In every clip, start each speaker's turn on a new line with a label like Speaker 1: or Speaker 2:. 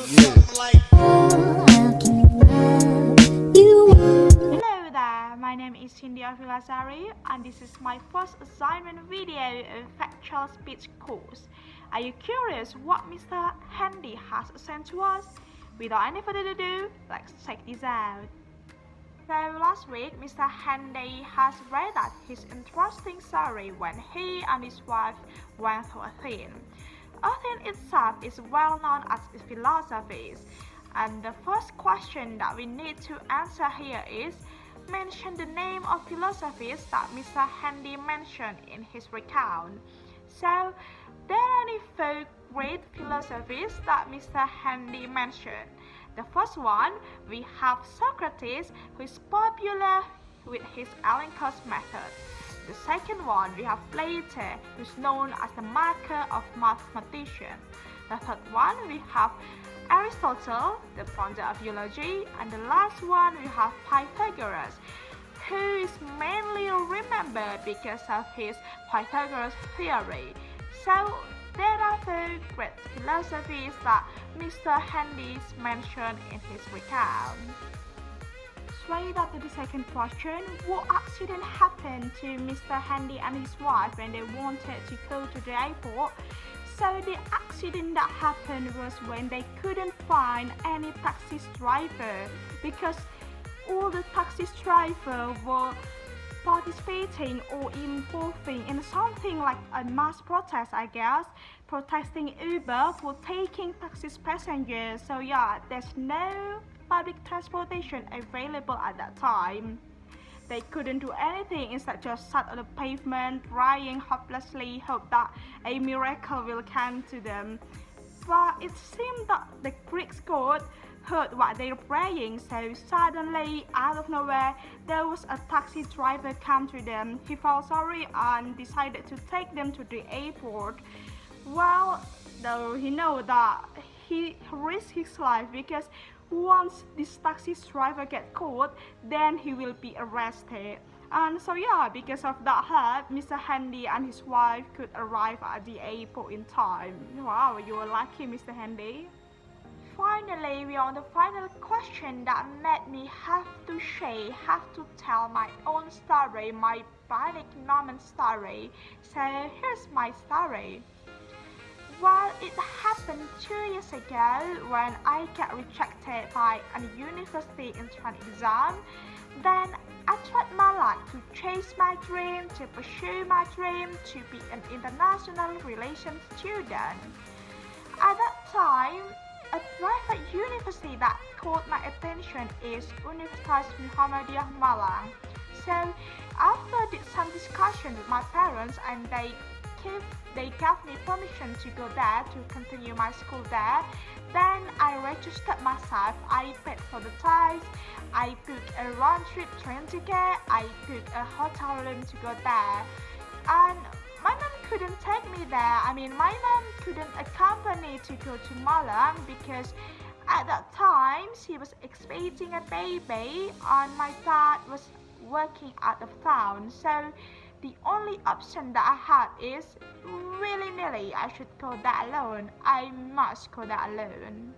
Speaker 1: Hello there, my name is Ovilasari and this is my first assignment video of Factual Speech course. Are you curious what Mr. Handy has sent to us? Without any further ado, let's check this out. So last week, Mr. Handy has read out his interesting story when he and his wife went to Athens. Athens itself is well known as its philosophies, and the first question that we need to answer here is, mention the name of philosophies that Mr. Handy mentioned in his recount. So, there are only four great philosophies that Mr. Handy mentioned. The first one, we have Socrates, who is popular with his Elenkos method. The second one, we have Plato, who is known as the maker of mathematician. The third one, we have Aristotle, the founder of eulogy, and the last one we have Pythagoras, who is mainly remembered because of his Pythagoras theory. So there are four great philosophies that Mr. Handy mentioned in his recount. Straight after the second question, what accident happened to Mr. Handy and his wife when they wanted to go to the airport? So the accident that happened was when they couldn't find any taxi driver because all the taxi drivers were participating or involving in something like a mass protest, I guess, protesting Uber for taking taxi passengers. So yeah, there's no public transportation available at that time. They couldn't do anything instead just sat on the pavement, crying hopelessly, hope that a miracle will come to them. But it seemed that the Greek god heard what they were praying, so suddenly, out of nowhere, there was a taxi driver come to them. He felt sorry and decided to take them to the airport. Well, though he knew that he risked his life because once this taxi driver gets caught, then he will be arrested. And so yeah, because of that help, Mr. Handy and his wife could arrive at the airport in time. Wow, you were lucky, Mr. Handy. Finally, we are on the final question that made me have to tell my own story, my panic moment story. So here's my story. Well, it happened 2 years ago when I got rejected by a university entrance exam. Then I tried my luck to chase my dream, to pursue my dream, to be an international relations student. At that time, a private university that caught my attention is Universitas Muhammadiyah Malang. So after some discussion with my parents and they gave me permission to go there to continue my school there. Then I registered myself, I paid for the test, I booked a round-trip train ticket, I booked a hotel room to go there. And my mom couldn't take me there. My mom couldn't accompany to go to Malang because at that time she was expecting a baby and my dad was working out of town. So the only option that I had is willy-nilly I should go there alone. I must go there alone.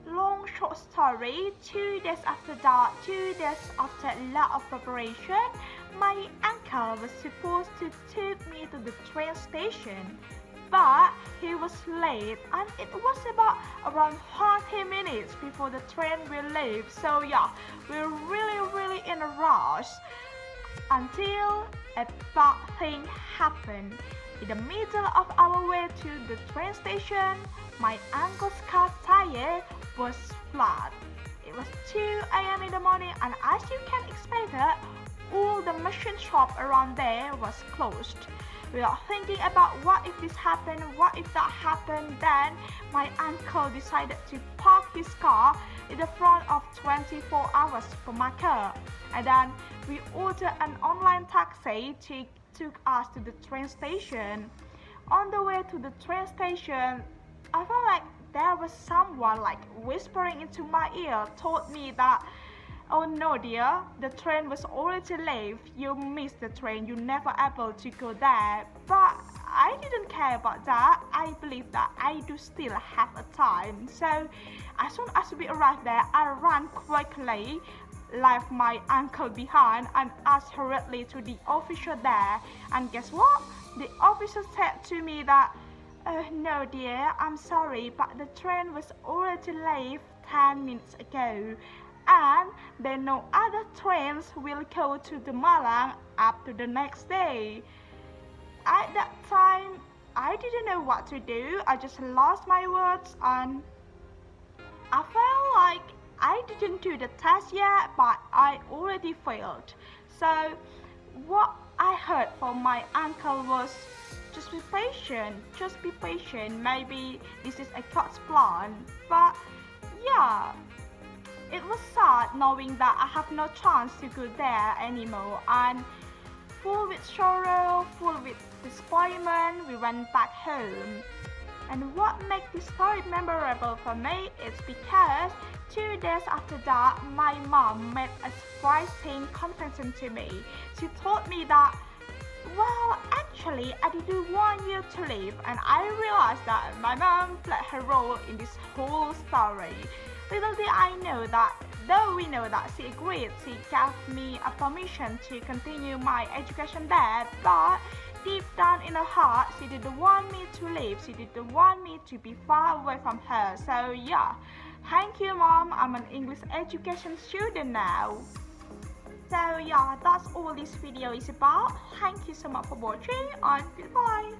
Speaker 1: Long short story, 2 days after that, 2 days after a lot of preparation, my uncle was supposed to take me to the train station. But he was late and it was about around 30 minutes before the train will leave. So yeah, we're really in a rush. Until a bad thing happened. In the middle of our way to the train station, my uncle's car tire was flat. It was 2 a.m. in the morning and as you can expect it, all the machine shop around there was closed. Without thinking about what if this happened, what if that happened, then my uncle decided to park his car in the front of 24 hours for my car. And then we ordered an online taxi to took us to the train station. On the way to the train station, I felt like there was someone whispering into my ear, told me that, "Oh no dear, the train was already late, you missed the train, you never able to go there." But I didn't care about that. I believe that I do still have a time. So as soon as we arrived there, I ran quickly, left my uncle behind, and asked hurriedly to the officer there. And guess what? The officer said to me that, no dear, I'm sorry, but the train was already late 10 minutes ago. And there are no other trains will go to the Malang up to the next day. At that time, I didn't know what to do. I just lost my words and I felt like I didn't do the test yet, but I already failed. So what I heard from my uncle was, just be patient, maybe this is a God's plan. But yeah, it was sad knowing that I have no chance to go there anymore, and full with sorrow, full with disappointment, we went back home. And what makes this story memorable for me is because 2 days after that, my mom made a surprising confession to me. She told me that, well, actually, I didn't want you to leave, and I realized that my mom played her role in this whole story. Little did I know that, though we know that she agreed, she gave me a permission to continue my education there, but deep down in her heart, she didn't want me to leave. She didn't want me to be far away from her. So yeah, thank you, Mom. I'm an English education student now. So yeah, that's all this video is about. Thank you so much for watching, and goodbye.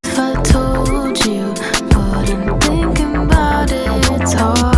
Speaker 2: If I told you, but I'm thinking about it, it's hard.